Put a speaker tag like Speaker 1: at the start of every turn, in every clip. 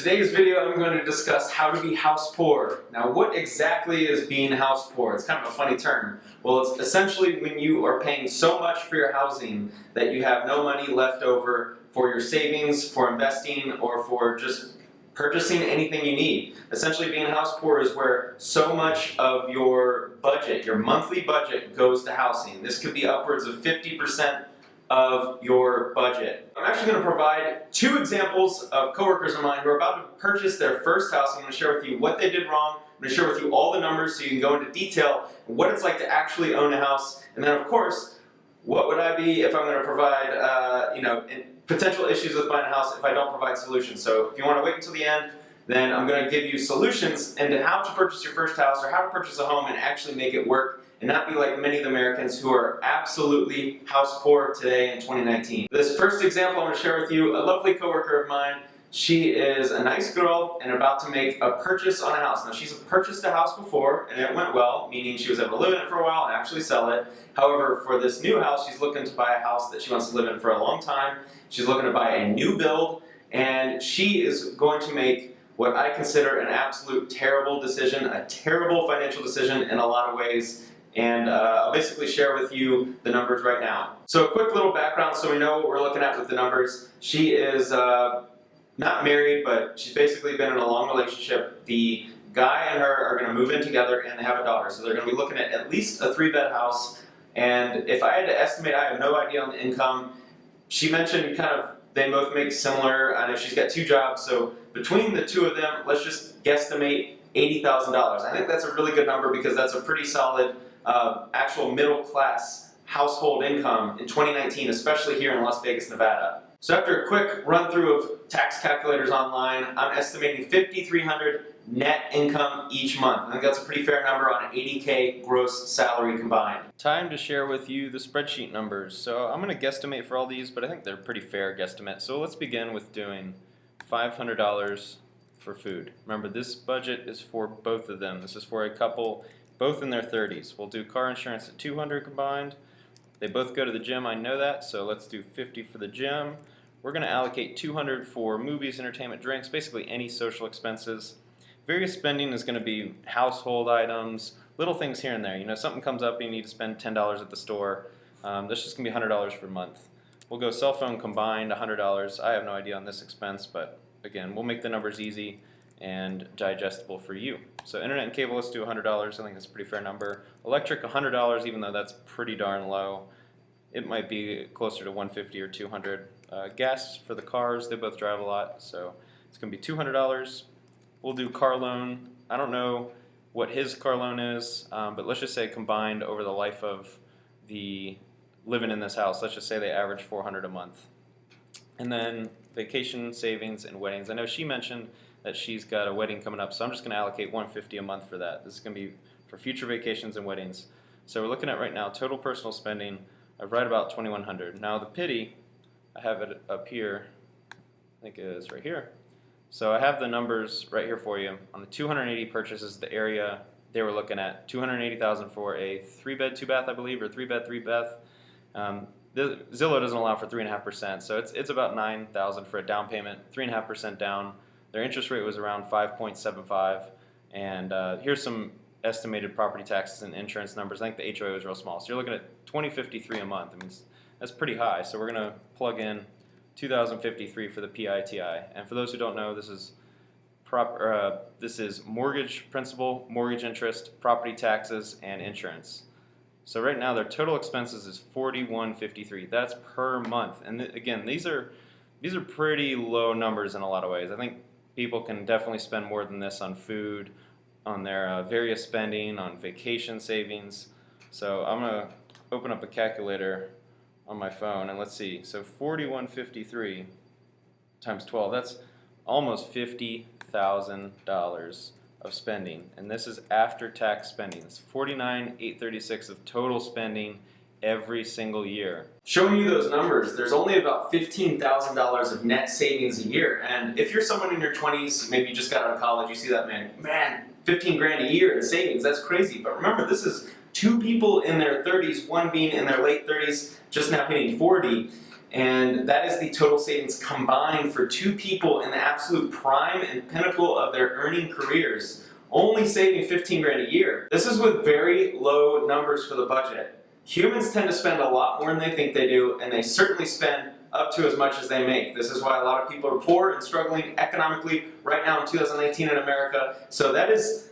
Speaker 1: Today's video I'm going to discuss how to be house poor. Now what exactly is being house poor? It's kind of a funny term. Well, it's essentially when you are paying so much for your housing that you have no money left over for your savings, for investing, or for just purchasing anything you need. Essentially being house poor is where so much of your budget, your monthly budget, goes to housing. This could be upwards of 50% of your budget. I'm actually going to provide two examples of coworkers of mine who are about to purchase their first house. I'm going to share with you what they did wrong. I'm going to share with you all the numbers so you can go into detail what it's like to actually own a house. And then of course, what would I be if I'm going to provide potential issues with buying a house if I don't provide solutions. So if you want to wait until the end, then I'm going to give you solutions into how to purchase your first house or how to purchase a home and actually make it work and not be like many of the Americans who are absolutely house poor today in 2019. This first example I'm going to share with you, a lovely coworker of mine. She is a nice girl and about to make a purchase on a house. Now she's purchased a house before and it went well, meaning she was able to live in it for a while and actually sell it. However, for this new house, she's looking to buy a house that she wants to live in for a long time. She's looking to buy a new build, and she is going to make what I consider an absolute terrible decision, a terrible financial decision in a lot of ways. And I'll basically share with you the numbers right now. So a quick little background so we know what we're looking at with the numbers. She is not married, but she's basically been in a long relationship. The guy and her are going to move in together and they have a daughter. So they're going to be looking at least a 3-bed house. And if I had to estimate, I have no idea on the income. She mentioned they both make similar. I know she's got 2 jobs. So between the 2 of them, let's just guesstimate $80,000. I think that's a really good number because that's a pretty solid actual middle class household income in 2019, especially here in Las Vegas, Nevada. So after a quick run through of tax calculators online, I'm estimating $5,300 net income each month. I think that's a pretty fair number on an $80K gross salary combined. Time to share with you the spreadsheet numbers. So I'm going to guesstimate for all these, but I think they're pretty fair guesstimates. So let's begin with doing $500 for food. Remember, this budget is for both of them. This is for a couple both in their 30s. We'll do car insurance at $200 combined. They both go to the gym, I know that, so let's do $50 for the gym. We're going to allocate $200 for movies, entertainment, drinks, basically any social expenses. Various spending is going to be household items, little things here and there. You know, something comes up and you need to spend $10 at the store. That's just going to be $100 per month. We'll go cell phone combined, $100. I have no idea on this expense, but again, we'll make the numbers easy and digestible for you. So internet and cable, let's do $100. I think that's a pretty fair number. Electric, $100, even though that's pretty darn low. It might be closer to $150 or $200. Gas for the cars, they both drive a lot, so it's going to be $200. We'll do car loan. I don't know what his car loan is, but let's just say combined over the life of the living in this house, let's just say they average $400 a month. And then vacation, savings, and weddings. I know she mentioned that she's got a wedding coming up, so I'm just going to allocate $150 a month for that. This is going to be for future vacations and weddings. So we're looking at right now total personal spending of right about $2,100. Now the pity, I have it up here, I think it is right here. So I have the numbers right here for you. On the 280 purchases, the area they were looking at, $280,000 for a 3-bed, 2-bath, I believe, or 3-bed, 3-bath. Zillow doesn't allow for 3.5%, so it's about $9,000 for a down payment, 3.5% down. Their interest rate was around 5.75, and here's some estimated property taxes and insurance numbers. I think the HOA was real small, so you're looking at $2,053 a month. I mean, that's pretty high. So we're going to plug in $2,053 for the PITI. And for those who don't know, this is mortgage principal, mortgage interest, property taxes, and insurance. So right now their total expenses is $4,153. That's per month. And again, these are pretty low numbers in a lot of ways. I think people can definitely spend more than this on food, on their various spending, on vacation savings. So I'm going to open up a calculator on my phone and let's see. So $4,153 times 12, that's almost $50,000 of spending. And this is after tax spending. It's $49,836 of total spending every single year. Showing you those numbers, there's only about $15,000 of net savings a year. And if you're someone in your 20s, maybe you just got out of college, you see that, man, 15 grand a year in savings, that's crazy. But remember, this is 2 people in their 30s, one being in their late 30s, just now hitting 40. And that is the total savings combined for two people in the absolute prime and pinnacle of their earning careers, only saving 15 grand a year. This is with very low numbers for the budget. Humans tend to spend a lot more than they think they do, and they certainly spend up to as much as they make. This is why a lot of people are poor and struggling economically right now in 2019 in America. So that is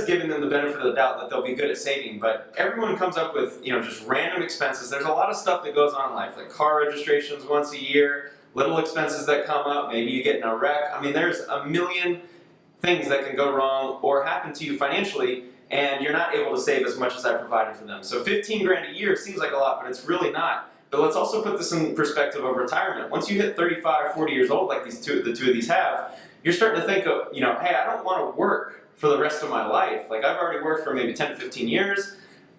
Speaker 1: giving them the benefit of the doubt that they'll be good at saving. But everyone comes up with, just random expenses. There's a lot of stuff that goes on in life, like car registrations once a year, little expenses that come up, maybe you get in a wreck. I mean, there's a million things that can go wrong or happen to you financially, and you're not able to save as much as I provided for them. So 15 grand a year seems like a lot, but it's really not. But let's also put this in perspective of retirement. Once you hit 35, 40 years old, like the two of these have, you're starting to think of, hey, I don't want to work for the rest of my life. Like, I've already worked for maybe 10 to 15 years.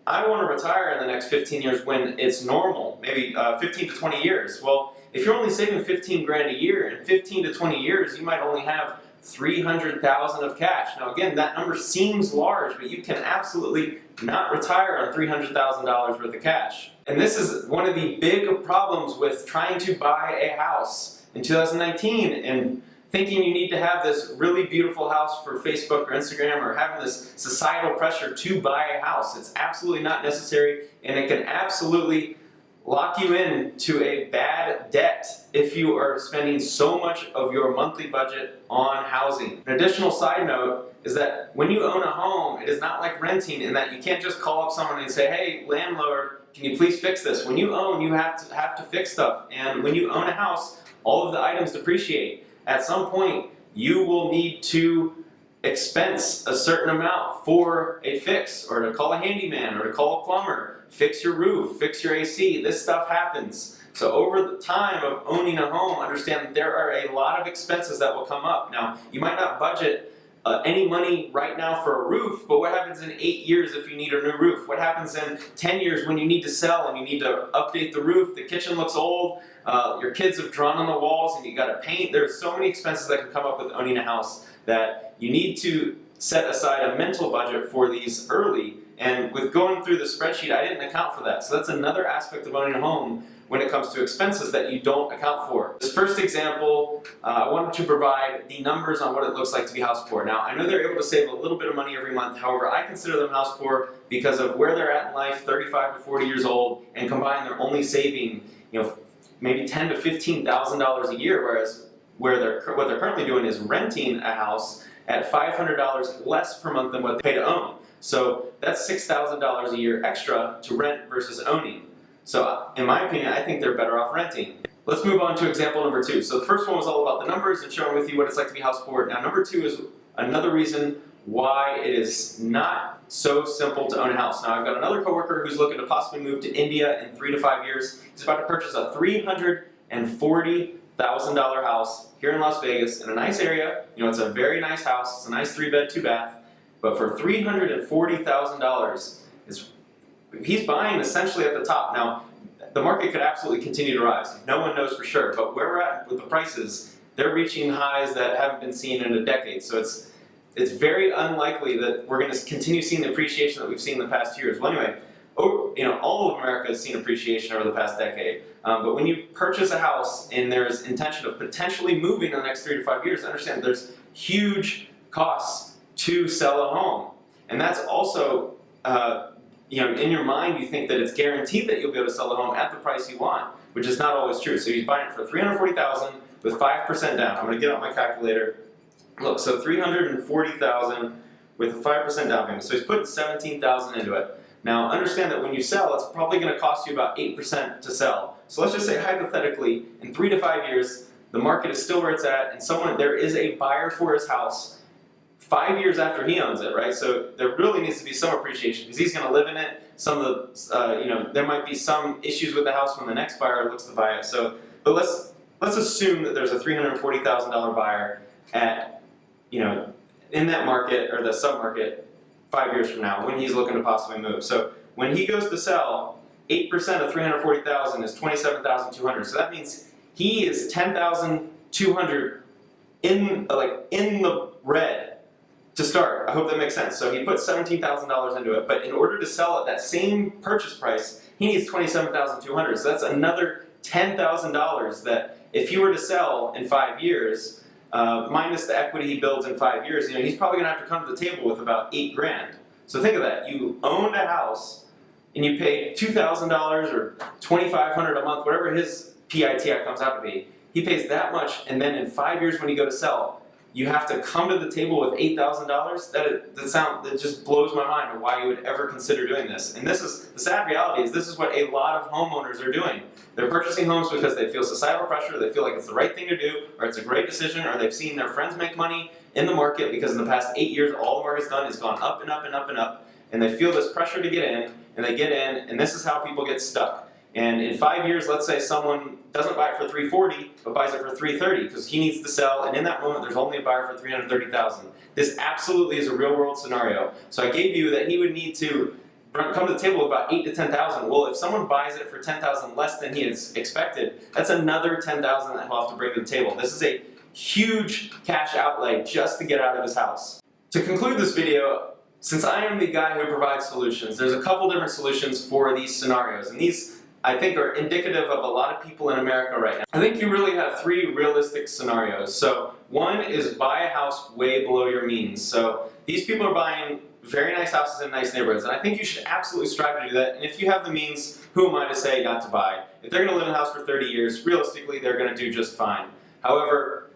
Speaker 1: I want to retire in the next 15 years when it's normal, maybe 15 to 20 years. Well, if you're only saving 15 grand a year, in 15 to 20 years, you might only have 300,000 of cash. Now again, that number seems large, but you can absolutely not retire on $300,000 worth of cash. And this is one of the big problems with trying to buy a house in 2019 and thinking you need to have this really beautiful house for Facebook or Instagram, or having this societal pressure to buy a house. It's absolutely not necessary, and it can absolutely lock you into a bad debt if you are spending so much of your monthly budget on housing. An additional side note is that when you own a home, it is not like renting in that you can't just call up someone and say, hey, landlord, can you please fix this? When you own, you have to fix stuff. And when you own a house, all of the items depreciate. At some point, you will need to expense a certain amount for a fix, or to call a handyman, or to call a plumber, fix your roof, fix your AC. This stuff happens. So over the time of owning a home, understand that there are a lot of expenses that will come up. Now, you might not budget any money right now for a roof, but what happens in 8 years if you need a new roof? What happens in 10 years when you need to sell and you need to update the roof, the kitchen looks old, your kids have drawn on the walls and you got to paint? There's so many expenses that can come up with owning a house that you need to set aside a mental budget for these early. And with going through the spreadsheet, I didn't account for that. So that's another aspect of owning a home when it comes to expenses that you don't account for. This first example, I wanted to provide the numbers on what it looks like to be house poor. Now, I know they're able to save a little bit of money every month. However, I consider them house poor because of where they're at in life, 35 to 40 years old, and combined, they're only saving, maybe $10,000 to $15,000 a year, whereas what they're currently doing is renting a house at $500 less per month than what they pay to own. So that's $6,000 a year extra to rent versus owning. So in my opinion, I think they're better off renting. Let's move on to example number 2. So the first one was all about the numbers and showing with you what it's like to be house poor. Now number 2 is another reason why it is not so simple to own a house. Now I've got another coworker who's looking to possibly move to India in 3 to 5 years. He's about to purchase a $340,000 house here in Las Vegas in a nice area. It's a very nice house. It's a nice 3-bed, 2-bath. But for $340,000, he's buying essentially at the top. Now, the market could absolutely continue to rise. No one knows for sure. But where we're at with the prices, they're reaching highs that haven't been seen in a decade. So it's very unlikely that we're going to continue seeing the appreciation that we've seen in the past years. Well, anyway, all of America has seen appreciation over the past decade. But when you purchase a house and there's intention of potentially moving in the next 3 to 5 years, understand there's huge costs to sell a home. And that's also, in your mind, you think that it's guaranteed that you'll be able to sell the home at the price you want, which is not always true. So he's buying it for $340,000 with 5% down. I'm going to get out my calculator. Look, so $340,000 with a 5% down payment. So he's putting $17,000 into it. Now, understand that when you sell, it's probably going to cost you about 8% to sell. So let's just say, hypothetically, in 3 to 5 years, the market is still where it's at, and there is a buyer for his house 5 years after he owns it, right? So there really needs to be some appreciation because he's going to live in it. Some of the, there might be some issues with the house when the next buyer looks to buy it. But let's assume that there's a $340,000 buyer at, in that market or the sub-market 5 years from now when he's looking to possibly move. So when he goes to sell, 8% of $340,000 is $27,200. So that means he is $10,200 in the red to start. I hope that makes sense. So he put $17,000 into it, but in order to sell at that same purchase price, he needs $27,200. So that's another $10,000 that if he were to sell in 5 years, minus the equity he builds in 5 years, he's probably gonna have to come to the table with about 8 grand. So think of that, you owned a house and you paid $2,000 or $2,500 a month, whatever his PITI comes out to be. He pays that much, and then in 5 years when you go to sell, you have to come to the table with $8,000. That just blows my mind of why you would ever consider doing this. And this is the sad reality is this is what a lot of homeowners are doing. They're purchasing homes because they feel societal pressure, they feel like it's the right thing to do, or it's a great decision, or they've seen their friends make money in the market because in the past 8 years all the market's done is gone up and up and up and up, and they feel this pressure to get in, and they get in, and this is how people get stuck. And in 5 years, let's say someone doesn't buy it for $340, but buys it for $330 because he needs to sell, and in that moment there's only a buyer for $330,000. This absolutely is a real world scenario. So I gave you that he would need to come to the table with about $8,000 to $10,000. Well, if someone buys it for $10,000 less than he has expected, that's another $10,000 that he'll have to bring to the table. This is a huge cash outlay just to get out of his house. To conclude this video, since I am the guy who provides solutions, there's a couple different solutions for these scenarios, and these I think are indicative of a lot of people in America right now. I think you really have 3 realistic scenarios. So one is buy a house way below your means. So these people are buying very nice houses in nice neighborhoods, and I think you should absolutely strive to do that. And if you have the means, who am I to say not to buy? If they're going to live in a house for 30 years, realistically they're going to do just fine. However,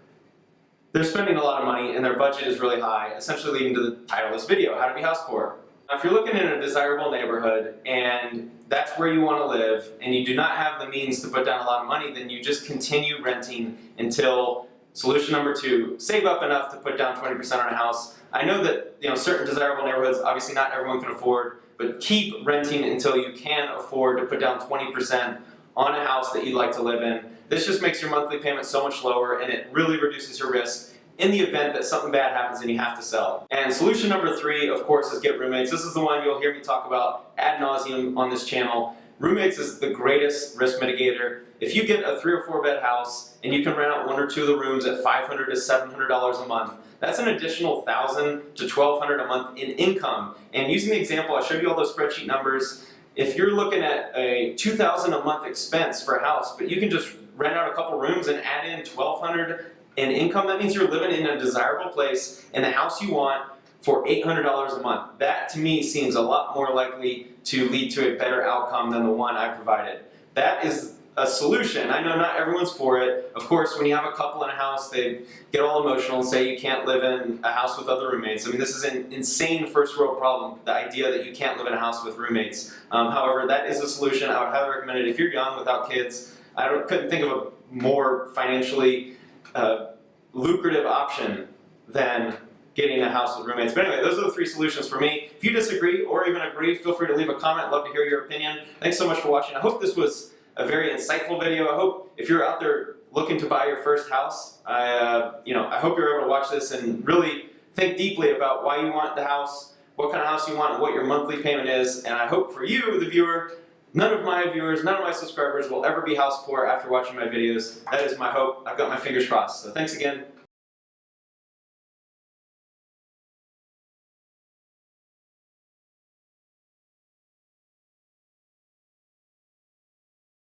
Speaker 1: they're spending a lot of money and their budget is really high, essentially leading to the title of this video, How to Be House Poor. Now, if you're looking in a desirable neighborhood and that's where you want to live and you do not have the means to put down a lot of money, then you just continue renting until solution number 2, save up enough to put down 20% on a house. I know that certain desirable neighborhoods, obviously not everyone can afford, but keep renting until you can afford to put down 20% on a house that you'd like to live in. This just makes your monthly payment so much lower and it really reduces your risk in the event that something bad happens and you have to sell. And solution number 3, of course, is get roommates. This is the one you'll hear me talk about ad nauseum on this channel. Roommates is the greatest risk mitigator. If you get a 3 or 4 bed house and you can rent out 1 or 2 of the rooms at $500 to $700 a month, that's an additional $1,000 to $1,200 a month in income. And using the example, I showed you all those spreadsheet numbers. If you're looking at a $2,000 a month expense for a house, but you can just rent out a couple rooms and add in $1,200 in income, that means you're living in a desirable place in the house you want for $800 a month. That to me seems a lot more likely to lead to a better outcome than the one I provided. That is a solution. I know not everyone's for it. Of course, when you have a couple in a house, they get all emotional and say you can't live in a house with other roommates. I mean, this is an insane first world problem, the idea that you can't live in a house with roommates. However, that is a solution. I would highly recommend it if you're young without kids. Couldn't think of a more financially lucrative option than getting a house with roommates. But anyway, those are the 3 solutions for me. If you disagree or even agree, feel free to leave a comment. I'd love to hear your opinion. Thanks so much for watching. I hope this was a very insightful video. I hope if you're out there looking to buy your first house, I hope you're able to watch this and really think deeply about why you want the house, what kind of house you want, and what your monthly payment is. And I hope for you, the viewer, none of my viewers, none of my subscribers will ever be house poor after watching my videos. That is my hope. I've got my fingers crossed. So thanks again.